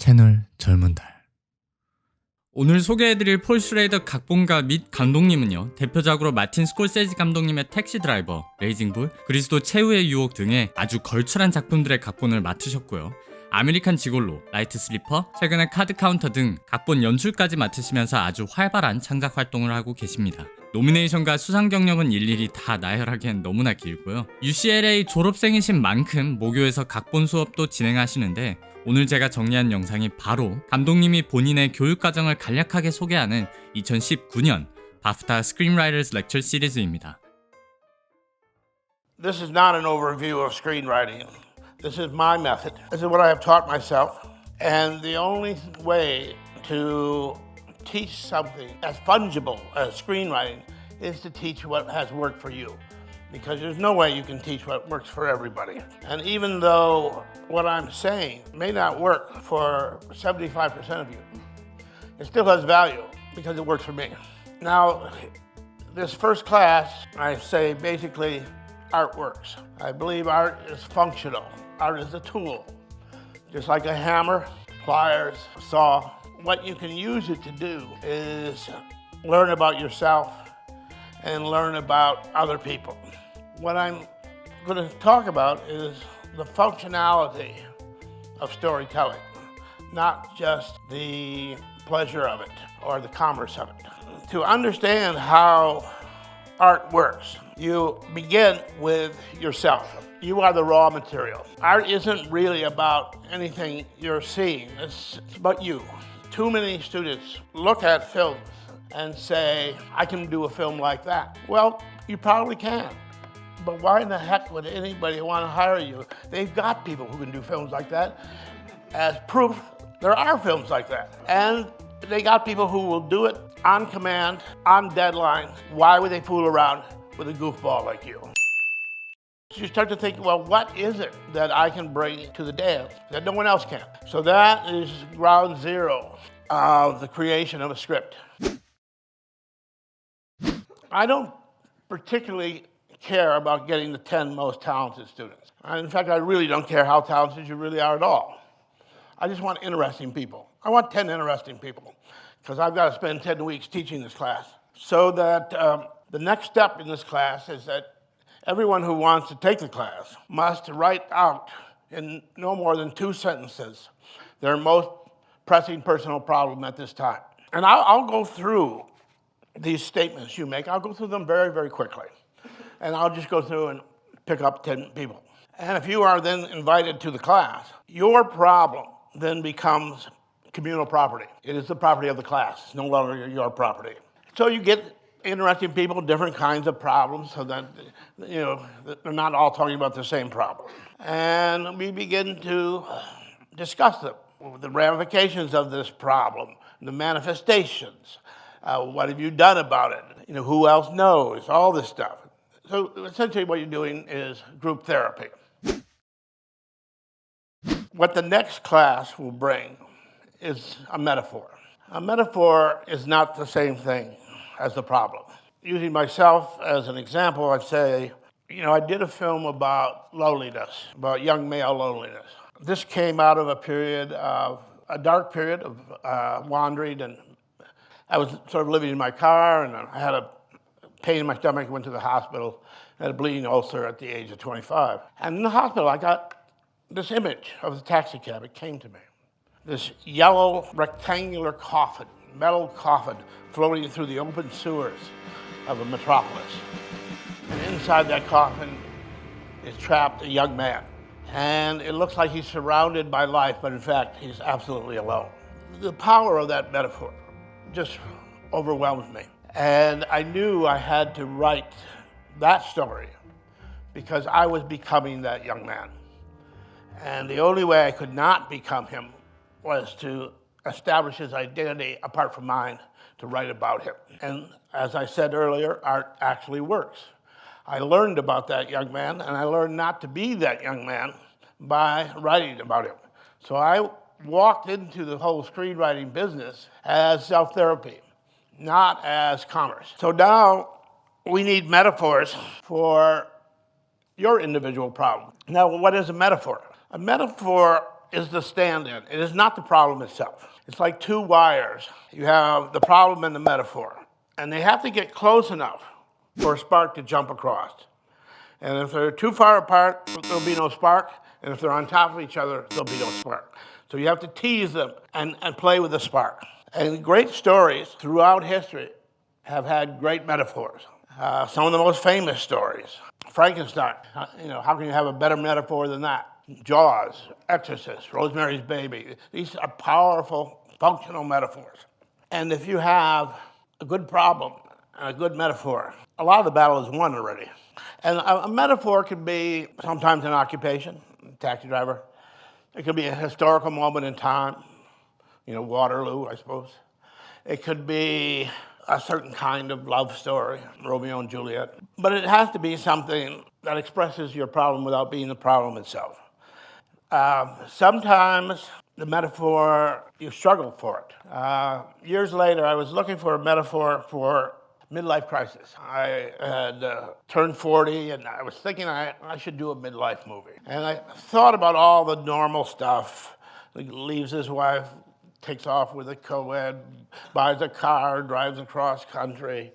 채널 젊은달. 오늘 소개해드릴 폴 슈레이더 각본가 및 감독님은요, 대표작으로 마틴 스콜세지 감독님의 택시 드라이버, 레이징 불, 그리스도 최후의 유혹 등의 아주 걸출한 작품들의 각본을 맡으셨고요. 아메리칸 지골로, 라이트 슬리퍼, 최근에 카드 카운터 등 각본 연출까지 맡으시면서 아주 활발한 창작 활동을 하고 계십니다. 노미네이션과 수상 경력은 일일이 다 나열하기엔 너무나 길고요. UCLA 졸업생이신 만큼 모교에서 각본 수업도 진행하시는데, 오늘 제가 정리한 영상이 바로 감독님이 본인의 교육 과정을 간략하게 소개하는 2019년 바프타 스크린라이터스 렉처 시리즈입니다. This is not an overview of screenwriting. This is my method. This is what I have taught myself. And the only way to teach something as fungible as screenwriting is to teach what has worked for you. Because there's no way you can teach what works for everybody. And even though what I'm saying may not work for 75% of you, it still has value because it works for me. Now, this first class, I say basically art works. I believe art is functional. Art is a tool. Just like a hammer, pliers, saw. What you can use it to do is learn about yourself and learn about other people. What I'm going to talk about is the functionality of storytelling, not just the pleasure of it or the commerce of it. To understand how art works, you begin with yourself. You are the raw material. Art isn't really about anything you're seeing, it's about you. Too many students look at films and say, I can do a film like that. Well, you probably can. But why in the heck would anybody want to hire you? They've got people who can do films like that. As proof, there are films like that. And they got people who will do it on command, on deadline. Why would they fool around with a goofball like you? So you start to think, well, what is it that I can bring to the dance that no one else can? So that is ground zero of the creation of a script. I don't particularly care about getting the 10 most talented students. In fact, I really don't care how talented you really are at all. I just want interesting people. I want 10 interesting people because I've got to spend 10 weeks teaching this class. So that the next step in this class is that everyone who wants to take the class must write out in no more than 2 sentences their most pressing personal problem at this time. And I'll go through these statements you make. I'll go through them very, very quickly. And I'll just go through and pick up 10 people. And if you are then invited to the class, your problem then becomes communal property. It is the property of the class. It's no longer your property. So you get interesting people, different kinds of problems, so that they're not all talking about the same problem. And we begin to discuss them, the ramifications of this problem, the manifestations. What have you done about it? Who else knows? All this stuff. So essentially what you're doing is group therapy. What the next class will bring is a metaphor. A metaphor is not the same thing as the problem. Using myself as an example, I'd say, I did a film about loneliness, about young male loneliness. This came out of a dark period of wandering, and I was sort of living in my car, and I had a pain in my stomach, went to the hospital, had a bleeding ulcer at the age of 25. And in the hospital, I got this image of the taxi cab. It came to me. This yellow rectangular coffin, metal coffin, floating through the open sewers of a metropolis. And inside that coffin is trapped a young man. And it looks like he's surrounded by life, but in fact, he's absolutely alone. The power of that metaphor just overwhelmed me. And I knew I had to write that story because I was becoming that young man. And the only way I could not become him was to establish his identity apart from mine, to write about him. And as I said earlier, art actually works. I learned about that young man, and I learned not to be that young man by writing about him. So I walked into the whole screenwriting business as self-therapy, not as commerce. So now we need metaphors for your individual problem. Now, what is a metaphor? A metaphor is the stand-in. It is not the problem itself. It's like two wires. You have the problem and the metaphor. And they have to get close enough for a spark to jump across. And if they're too far apart, there'll be no spark. And if they're on top of each other, there'll be no spark. So you have to tease them and play with the spark. And great stories throughout history have had great metaphors. Some of the most famous stories. Frankenstein, how can you have a better metaphor than that? Jaws, Exorcist, Rosemary's Baby. These are powerful, functional metaphors. And if you have a good problem and a good metaphor, a lot of the battle is won already. And a metaphor could be sometimes an occupation, taxi driver. It could be a historical moment in time, Waterloo, I suppose. It could be a certain kind of love story, Romeo and Juliet. But it has to be something that expresses your problem without being the problem itself. Sometimes the metaphor, you struggle for it. Years later, I was looking for a metaphor for midlife crisis. I had turned 40, and I was thinking I should do a midlife movie. And I thought about all the normal stuff. He leaves his wife, takes off with a co-ed, buys a car, drives across country.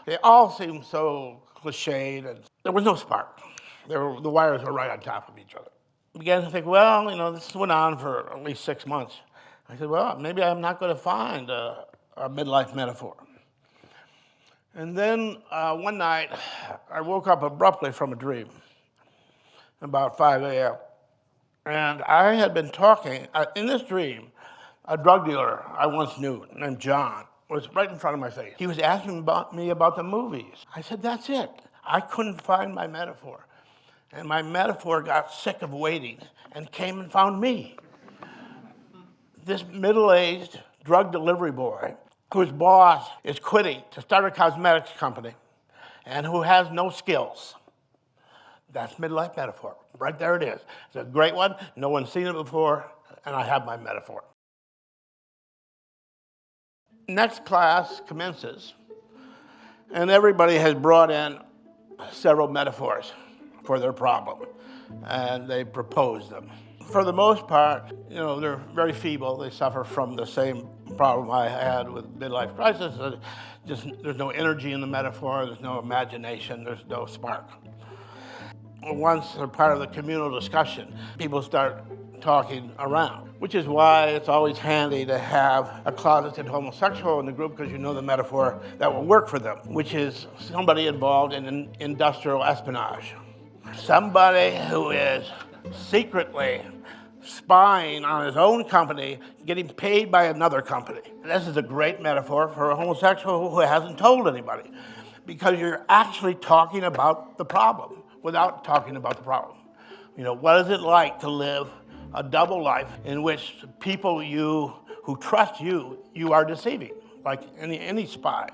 They all seem so cliched, and there was no spark. The wires were right on top of each other. I began to think, this went on for at least 6 months. I said, maybe I'm not going to find a midlife metaphor. And then one night, I woke up abruptly from a dream, about 5 a.m. And I had been talking, in this dream, a drug dealer I once knew, named John, was right in front of my face. He was asking me about the movies. I said, that's it. I couldn't find my metaphor. And my metaphor got sick of waiting and came and found me. This middle-aged drug delivery boy whose boss is quitting to start a cosmetics company and who has no skills. That's midlife metaphor. Right there it is. It's a great one. No one's seen it before, and I have my metaphor. Next class commences, and everybody has brought in several metaphors for their problem, and they propose them. For the most part, they're very feeble. They suffer from the same problem I had with midlife crisis. There's no energy in the metaphor, there's no imagination, there's no spark. Once they're part of the communal discussion, people start talking around, which is why it's always handy to have a closeted homosexual in the group, because you know the metaphor that will work for them, which is somebody involved in industrial espionage. Somebody who is secretly spying on his own company, getting paid by another company. And this is a great metaphor for a homosexual who hasn't told anybody, because you're actually talking about the problem without talking about the problem. What is it like to live a double life in which people who trust you are deceiving, like any spy?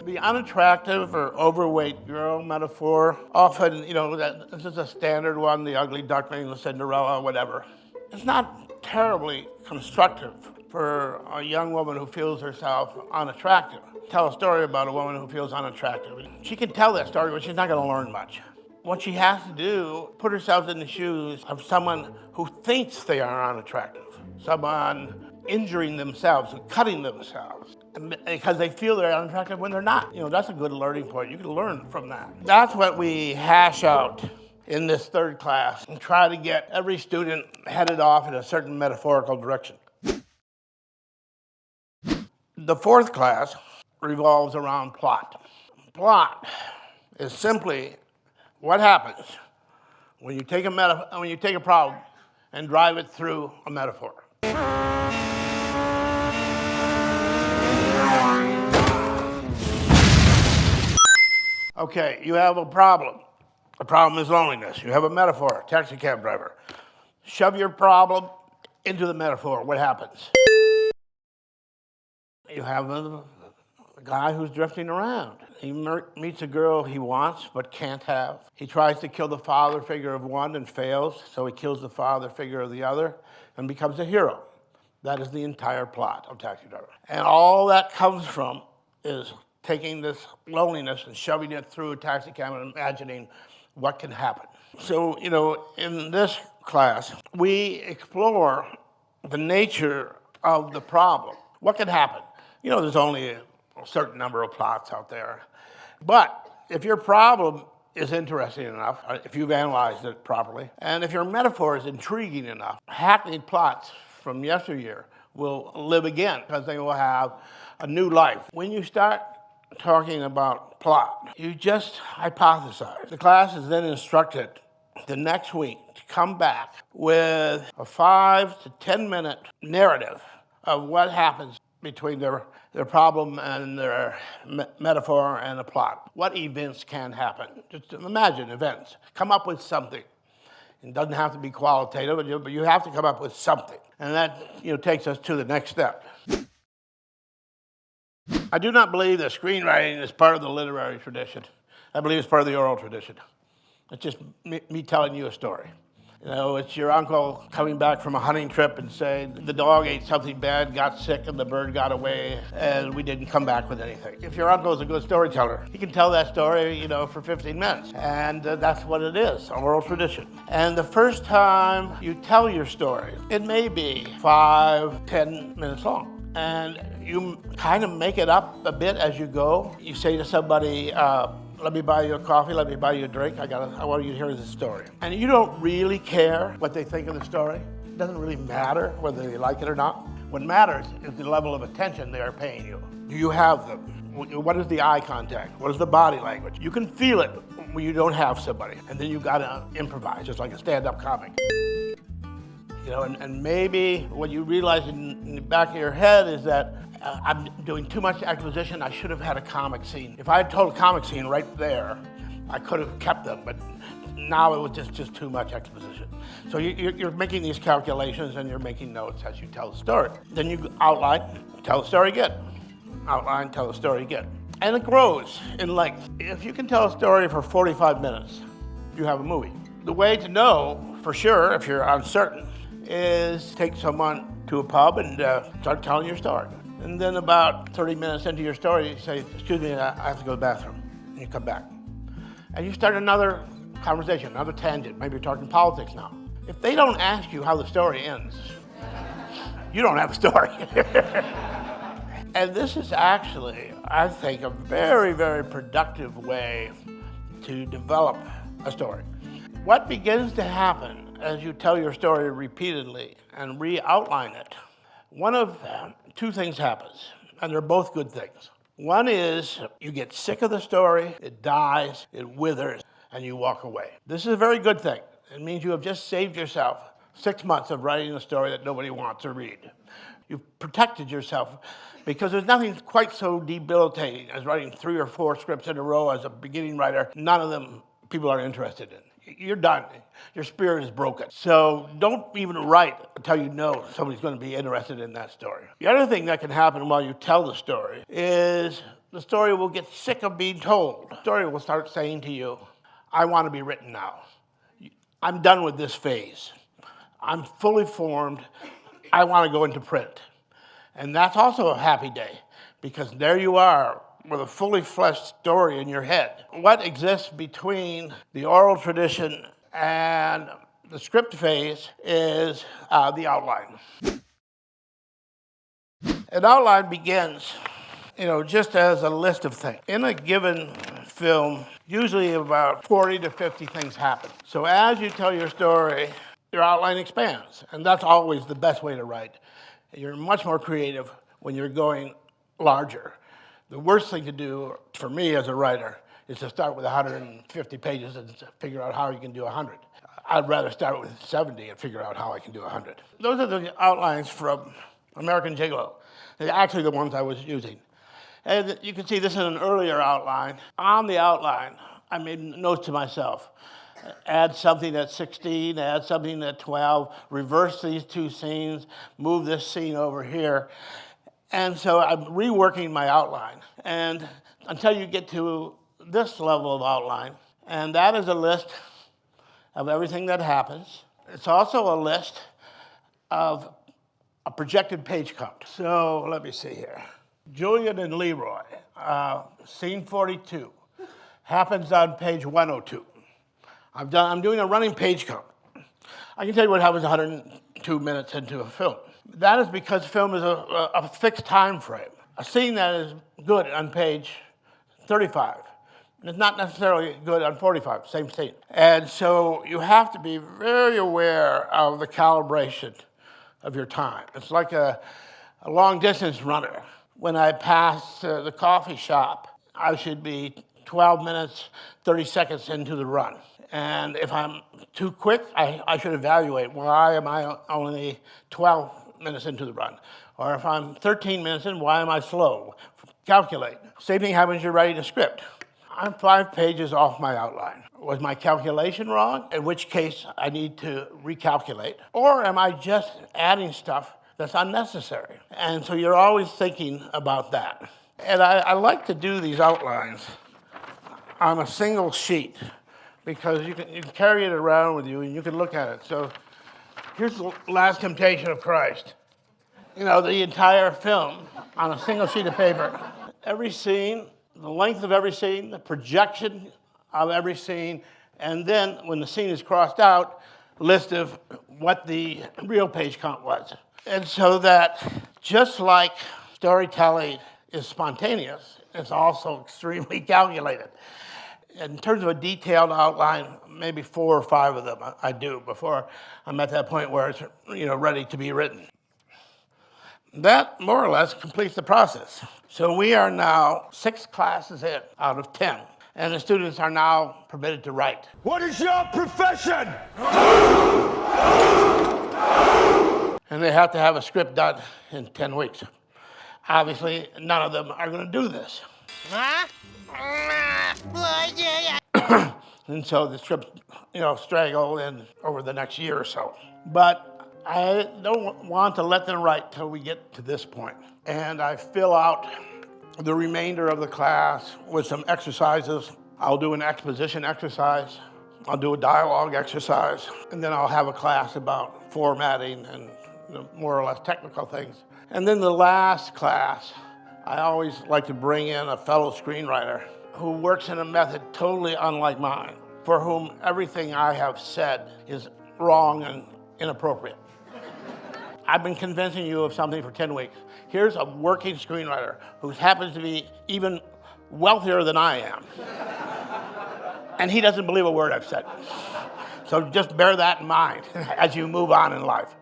The unattractive or overweight girl metaphor, often, this is a standard one, the ugly duckling, the Cinderella, whatever. It's not terribly constructive for a young woman who feels herself unattractive. Tell a story about a woman who feels unattractive. She can tell that story, but she's not going to learn much. What she has to do, put herself in the shoes of someone who thinks they are unattractive, someone injuring themselves and cutting themselves because they feel they're unattractive when they're not. That's a good learning point. You can learn from that. That's what we hash out in this third class and try to get every student headed off in a certain metaphorical direction. The fourth class revolves around plot. Plot is simply what happens when you take a problem and drive it through a metaphor. Okay, you have a problem. The problem is loneliness. You have a metaphor, taxi cab driver. Shove your problem into the metaphor. What happens? You have a guy who's drifting around. He meets a girl he wants but can't have. He tries to kill the father figure of one and fails, so he kills the father figure of the other and becomes a hero. That is the entire plot of Taxi Driver. And all that comes from is taking this loneliness and shoving it through a taxi cab and imagining what can happen. So, in this class, we explore the nature of the problem. What can happen? You know, there's only a certain number of plots out there. But if your problem is interesting enough, if you've analyzed it properly, and if your metaphor is intriguing enough, hackneyed plots from yesteryear will live again because they will have a new life. When you start talking about plot, you just hypothesize. The class is then instructed the next week to come back with a 5 to 10 minute narrative of what happens between their problem and their metaphor and the plot. What events can happen? Just imagine events. Come up with something. It doesn't have to be qualitative, but you have to come up with something. And that takes us to the next step. I do not believe that screenwriting is part of the literary tradition. I believe it's part of the oral tradition. It's just me telling you a story. You know, it's your uncle coming back from a hunting trip and saying the dog ate something bad, got sick, and the bird got away, and we didn't come back with anything. If your uncle is a good storyteller, he can tell that story, for 15 minutes. And that's what it is, oral tradition. And the first time you tell your story, it may be 5, 10 minutes long. And you kind of make it up a bit as you go. You say to somebody, let me buy you a coffee, let me buy you a drink, I want you to hear this story. And you don't really care what they think of the story. It doesn't really matter whether they like it or not. What matters is the level of attention they are paying you. Do you have them? What is the eye contact? What is the body language? You can feel it when you don't have somebody. And then you gotta improvise, just like a stand-up comic. And maybe what you realize in the back of your head is that I'm doing too much exposition. I should have had a comic scene. If I had told a comic scene right there, I could have kept them, but now it was just too much exposition. So you're making these calculations and you're making notes as you tell the story. Then you outline, tell the story again. Outline, tell the story again. And it grows in length. If you can tell a story for 45 minutes, you have a movie. The way to know for sure, if you're uncertain, is take someone to a pub and start telling your story. And then about 30 minutes into your story, you say, excuse me, I have to go to the bathroom. And you come back. And you start another conversation, another tangent. Maybe you're talking politics now. If they don't ask you how the story ends, you don't have a story. And this is actually, I think, a very, very productive way to develop a story. What begins to happen as you tell your story repeatedly and re-outline it, one of two things happens, and they're both good things. One is you get sick of the story, it dies, it withers, and you walk away. This is a very good thing. It means you have just saved yourself 6 months of writing a story that nobody wants to read. You've protected yourself because there's nothing quite so debilitating as writing 3 or 4 scripts in a row as a beginning writer. None of them people are interested in. You're done. Your spirit is broken. So don't even write until you know somebody's going to be interested in that story. The other thing that can happen while you tell the story is the story will get sick of being told. The story will start saying to you, I want to be written now. I'm done with this phase. I'm fully formed. I want to go into print. And that's also a happy day because there you are with a fully fleshed story in your head. What exists between the oral tradition and the script phase is the outline. An outline begins, just as a list of things. In a given film, usually about 40 to 50 things happen. So as you tell your story, your outline expands, and that's always the best way to write. You're much more creative when you're going larger. The worst thing to do for me as a writer is to start with 150 pages and figure out how you can do 100. I'd rather start with 70 and figure out how I can do 100. Those are the outlines from American Gigolo. They're actually the ones I was using. And you can see this is an earlier outline. On the outline, I made notes to myself. Add something at 16, add something at 12, reverse these 2 scenes, move this scene over here. And so I'm reworking my outline. And until you get to this level of outline, and that is a list of everything that happens. It's also a list of a projected page count. So let me see here. Julian and Leroy, scene 42, happens on page 102. I'm doing a running page count. I can tell you what happens 102 minutes into a film. That is because film is a fixed time frame. A scene that is good on page 35 is not necessarily good on 45, same scene. And so you have to be very aware of the calibration of your time. It's like a long distance runner. When I pass the coffee shop, I should be 12 minutes, 30 seconds into the run. And if I'm too quick, I should evaluate, why am I only 12 minutes into the run? Or if I'm 13 minutes in, why am I slow? Calculate. Same thing happens when you're writing a script. I'm 5 pages off my outline. Was my calculation wrong? In which case, I need to recalculate. Or am I just adding stuff that's unnecessary? And so you're always thinking about that. And I like to do these outlines on a single sheet because you can carry it around with you and you can look at it. So here's the Last Temptation of Christ. You know, the entire film on a single sheet of paper. Every scene, the length of every scene, the projection of every scene, and then when the scene is crossed out, list of what the real page count was. And so that just like storytelling is spontaneous, it's also extremely calculated. In terms of a detailed outline, maybe 4 or 5 of them I do before I'm at that point where it's ready to be written. That more or less completes the process. So we are now 6 classes in out of 10, and the students are now permitted to write. What is your profession? And they have to have a script done in 10 weeks. Obviously, none of them are going to do this. And so the scripts, straggle in over the next year or so. But I don't want to let them write till we get to this point. And I fill out the remainder of the class with some exercises. I'll do an exposition exercise. I'll do a dialogue exercise. And then I'll have a class about formatting and more or less technical things. And then the last class, I always like to bring in a fellow screenwriter who works in a method totally unlike mine, for whom everything I have said is wrong and inappropriate. I've been convincing you of something for 10 weeks. Here's a working screenwriter who happens to be even wealthier than I am. And he doesn't believe a word I've said. So just bear that in mind as you move on in life.